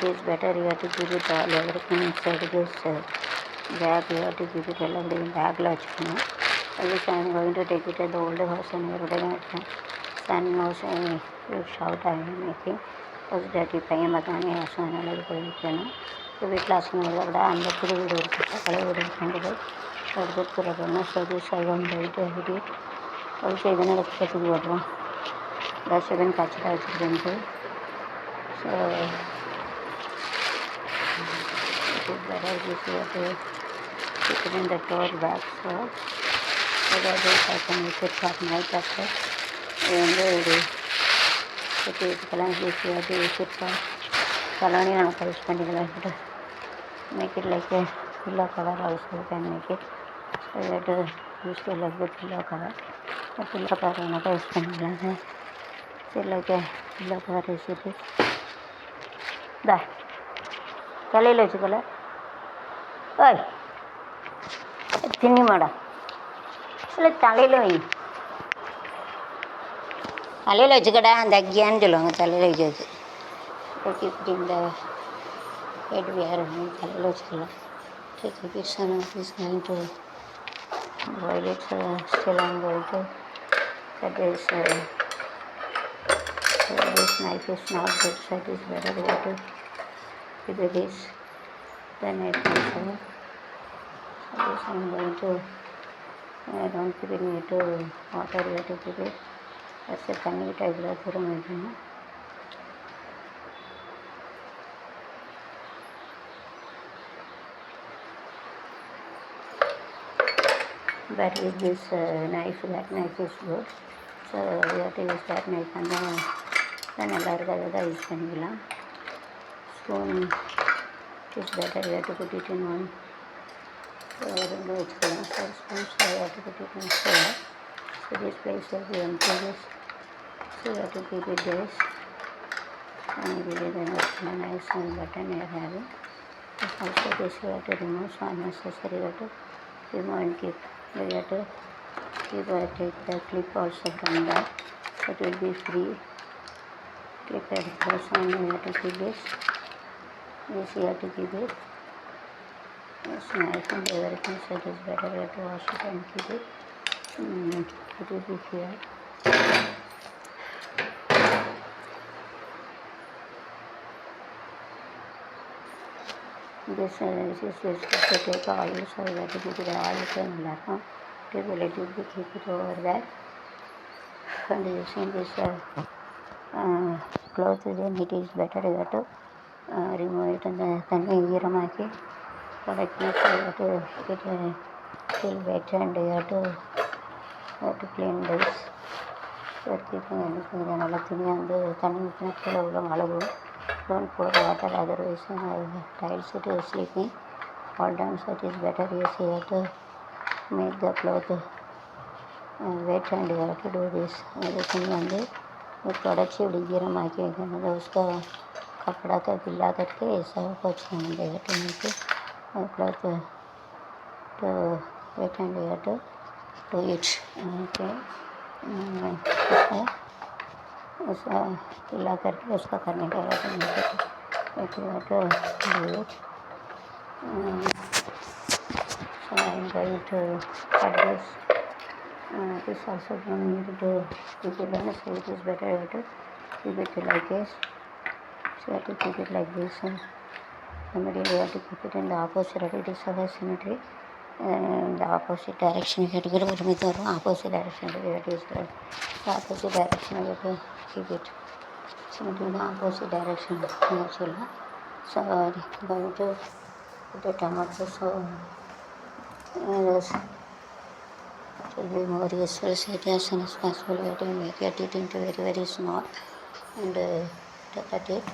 it is better you have to keep it all everything inside this bag. You have to keep it all in bag la vechukonu. This I am going to take it at the old house and everything. Son knows you shout I am making was dirty பையன் பார்த்தானே அதனால இது போயிருக்கணும். இப்போ வீட்டில் அசங்க விட அந்த புது வீடு இருக்குது பழைய வீடு கொண்டு போய் எடுத்துக்கிறதுனா சரி சைவம் போயிட்டு அப்படி ஒரு இதனை எடுத்துக்கிறதுக்கு வர்றோம். தர்ஷகன் காய்ச்சலாக வச்சுருக்கேன்ட்டு so it is better this way to keep it in the tour bag so that I can use it for night after வந்து இது சுற்றி இதுக்கெல்லாம் ஈஸியாக யூஸ் இட் ஃபார் கலோனி நமக்கு யூஸ் பண்ணிக்கலாம். make it like a pillow cover also you can make it so that use it like a pillow cover. The pillow cover நமக்கு use பண்ணிக்கலாம். so like a pillow cover use it da தலையில் வச்சுக்கல ஓய் தின்னி மாடா இல்லை தலையில் வை தலையில் வச்சுக்கடா அந்த அக்கியான்னு சொல்லுவாங்க தலையில் வைக்கிறது. ஓகே இப்படி இந்த ஹெட் வேறு தலையில் வச்சுக்கலாம். son is going to boil it still I am going to that is this knife is not good so it is better way to keep this the knife also. So this I am going to don't keep it into water you have to keep it as a தண்ணி டைப்பில் தூரம் வைக்கணும். But with this knife that knife is good so you have to use that knife and then நல்லா இருக்காது தான் use பண்ணிக்கலாம். Spoon is better you have to put it in one ரெண்டு வச்சுக்கலாம். so spoons you have to put it in four so this place will be empty this so you have to keep it this and give it a nice button you are having. Also this you have to remove so unnecessary you have to remove and keep. You have to take the clip also from that so it will be free. Clip at the first one you have to keep this you have to keep it. It's nice and everything so it is better you have to wash it and keep it. It will be here. This is used to take oil so you have to keep it oil take a little bit keep it over there and using this cloth then it is better you have to remove it and தண்ணி ஈரமாக்கி correctness you have to keep it still wet and you have to clean this so keeping anything நல்லா துணி வந்து தண்ணி ஊற்றினா கீழே உள்ள அழுகும். Don't pour water otherwise tiles it is sleeping all down so it is better you have to make the cloth wet and you have to do this everything வந்து தொடச்சி இப்படி ஈரமாக்கி வைக்கணும். उसका कपड़ा का गिला करके ऐसा कुछ नहीं देगा तो मुझे cloth to wet and you have to do it okay. उसका गिला करके उसका करने का बाद मुझे do it. So I am going to cut this. This also don't need to keep it on so it is better to keep it like this. So you have to keep it like this and the middle you have to keep it in the opposite. It is our symmetry in the opposite direction you have to get it opposite direction you have to use the opposite direction you have to keep it. So in the opposite direction actually. So I am going to put the tomato so it will be more useful so as soon as possible we have to make it into very very small and cut it.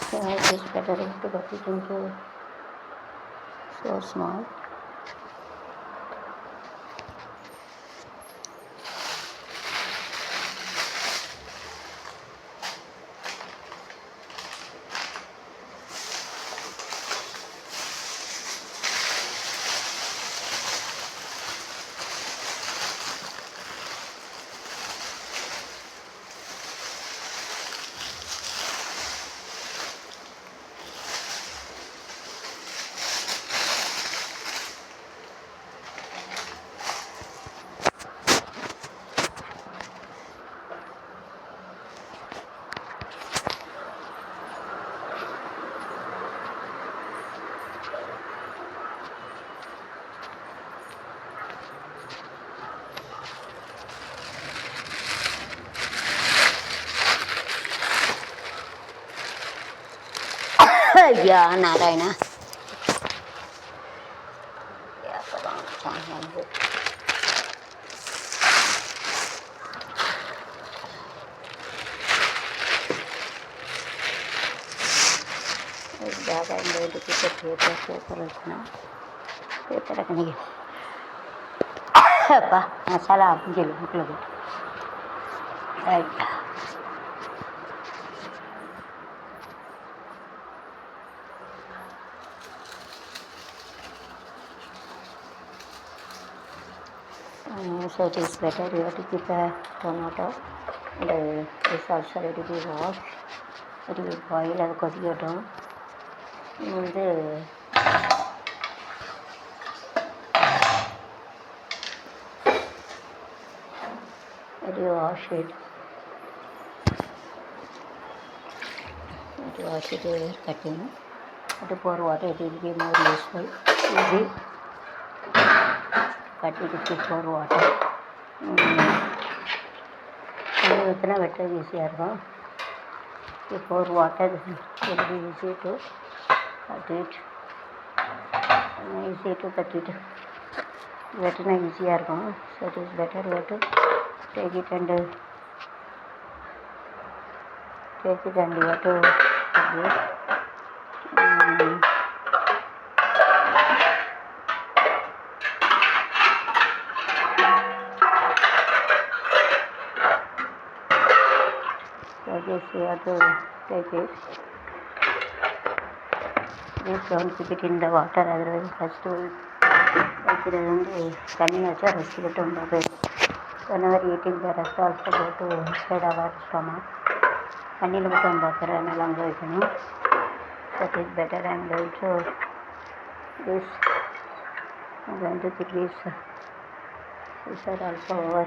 So it is better to cut it into so small. ஐயா நாராயணா அப்புறம் வந்து ज़्यादा load की paper रखना paper रखने के அப்பா மசாலா அப்படிஞ்சல் வீட்டில் so it is better you have to keep a tomato and it's also ready to wash it will boil அது கொதிக்கட்டும் வந்து it will wash it cutting to pour water it will be more useful easy cut it to pour water அது ஊற்றினா வெட்டுறது ஈஸியாக இருக்கும் to pour water it will be easy to cut it easy to cut it வெட்டினா ஈஸியாக இருக்கும் so it is better you have to take it and you have to cut it. So this you have to take it. Just don't keep it in the water otherwise first வைக்கிறது வந்து தண்ணி வச்சா ரெசிக்கட்டும் whenever eating the rest also go to inside our stomach தண்ணியில் மட்டும் பார்க்குறேன் நல்லா அங்கே வைக்கணும் that is better I am going to this I am going to put this side also over